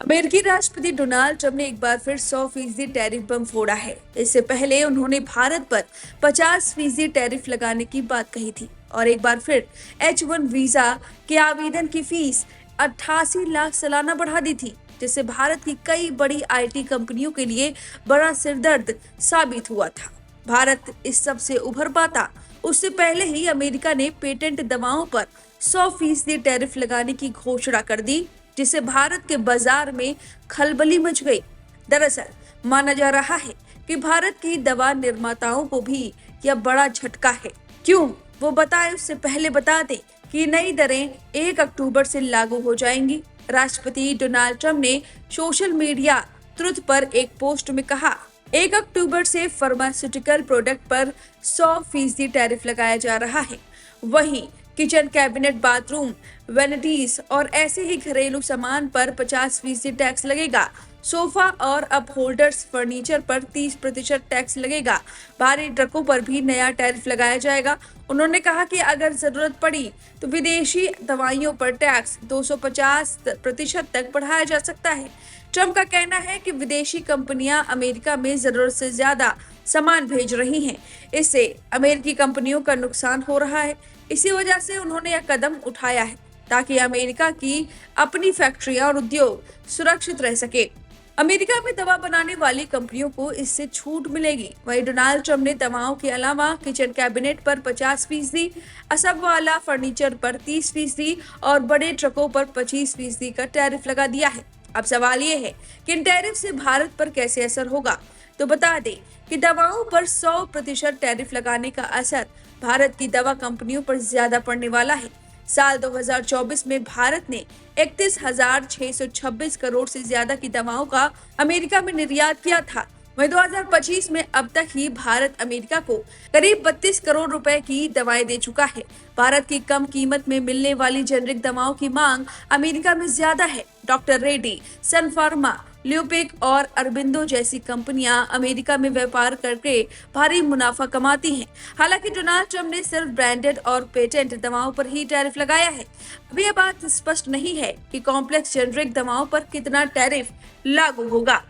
अमेरिकी राष्ट्रपति Donald Trump ने एक बार फिर 100% टैरिफ बम फोड़ा है। इससे पहले उन्होंने भारत पर 50% टैरिफ लगाने की बात कही थी और एक बार फिर H1 वीजा के आवेदन की फीस 88 लाख सालाना बढ़ा दी थी, जिससे भारत की कई बड़ी आईटी कंपनियों के लिए बड़ा सिरदर्द साबित हुआ था। भारत इस सब से उभर पाता उससे पहले ही अमेरिका ने पेटेंट दवाओं पर 100% टैरिफ लगाने की घोषणा कर दी, जिससे भारत के बाजार में खलबली मच गई। दरअसल माना जा रहा है कि भारत की दवा निर्माताओं को भी यह बड़ा झटका है। क्यों, वो बताएं उससे पहले बता दें कि नई दरें 1 अक्टूबर से लागू हो जाएंगी। राष्ट्रपति डोनाल्ड ट्रंप ने सोशल मीडिया ट्रुथ पर एक पोस्ट में कहा, 1 अक्टूबर से फार्मास्यूटिकल प्रोडक्ट पर 100% टैरिफ लगाया जा रहा है। वहीं किचन कैबिनेट, बाथरूम, वैनिटीज और ऐसे ही घरेलू सामान पर 50% टैक्स लगेगा। सोफा और अपहोल्डर्स फर्नीचर पर 30% टैक्स लगेगा। भारी ट्रकों पर भी नया टैरिफ लगाया जाएगा। उन्होंने कहा कि अगर जरूरत पड़ी तो विदेशी दवाइयों पर टैक्स 250% तक बढ़ाया जा सकता है। ट्रंप का कहना है कि विदेशी कंपनियां अमेरिका में जरूरत से ज्यादा सामान भेज रही हैं। इससे अमेरिकी कंपनियों का नुकसान हो रहा है। इसी वजह से उन्होंने यह कदम उठाया है ताकि अमेरिका की अपनी फैक्ट्रियां और उद्योग सुरक्षित रह सके। अमेरिका में दवा बनाने वाली कंपनियों को इससे छूट मिलेगी। वहीं डोनाल्ड ट्रंप ने दवाओं के अलावा किचन कैबिनेट पर 50%, असम वाला फर्नीचर पर 30% और बड़े ट्रकों पर 25% का टैरिफ लगा दिया है। अब सवाल ये है कि इन टैरिफ से भारत पर कैसे असर होगा। तो बता दें कि दवाओं पर 100% टैरिफ लगाने का असर भारत की दवा कंपनियों पर ज्यादा पड़ने वाला है। साल 2024 में भारत ने 31,626 करोड़ से ज्यादा की दवाओं का अमेरिका में निर्यात किया था। वहीं 2025 में अब तक ही भारत अमेरिका को करीब 32 करोड़ रुपए की दवाएं दे चुका है। भारत की कम कीमत में मिलने वाली जेनरिक दवाओं की मांग अमेरिका में ज्यादा है। डॉक्टर रेड्डी, सन फार्मा, ल्यूपिक और अरबिंदो जैसी कंपनियां अमेरिका में व्यापार करके भारी मुनाफा कमाती हैं। हालांकि डोनाल्ड ट्रंप ने सिर्फ ब्रांडेड और पेटेंट दवाओं पर ही टैरिफ लगाया है। अभी यह बात स्पष्ट नहीं है कि कॉम्प्लेक्स जेनरिक दवाओं पर कितना टैरिफ लागू होगा।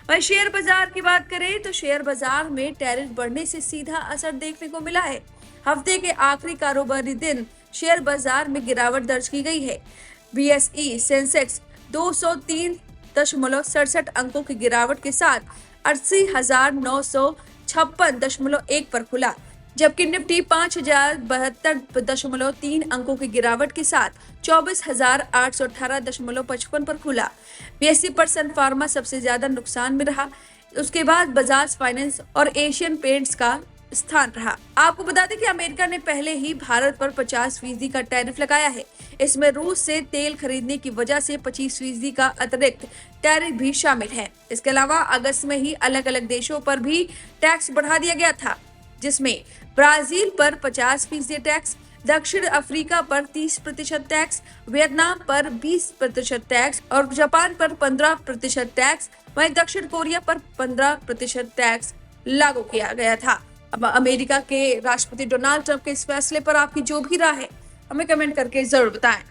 वहीं शेयर बाजार की बात करें तो शेयर बाजार में टैरिफ बढ़ने से सीधा असर देखने को मिला है। हफ्ते के आखिरी कारोबारी दिन शेयर बाजार में गिरावट दर्ज की गई है। BSE सेंसेक्स 203.67 अंकों की गिरावट के साथ 80,956.1 पर खुला, जबकि निफ्टी 5,072.3 अंकों की गिरावट के साथ 24,818.55 पर खुला। BSE पर सन फार्मा सबसे ज्यादा नुकसान में रहा। उसके बाद बजाज फाइनेंस और एशियन पेंट्स का स्थान रहा। आपको बता दें कि अमेरिका ने पहले ही भारत पर 50% का टैरिफ लगाया है। इसमें रूस से तेल खरीदने की वजह से 25% का अतिरिक्त टैरिफ भी शामिल है। इसके अलावा अगस्त में ही अलग अलग देशों पर भी टैक्स बढ़ा दिया गया था, जिसमें ब्राजील पर 50% टैक्स, दक्षिण अफ्रीका पर 30% टैक्स, वियतनाम पर 20% टैक्स और जापान पर 15% टैक्स। वहीं दक्षिण कोरिया पर 15% टैक्स लागू किया गया था। अब अमेरिका के राष्ट्रपति डोनाल्ड ट्रंप के इस फैसले पर आपकी जो भी राय है, हमें कमेंट करके जरूर बताएं।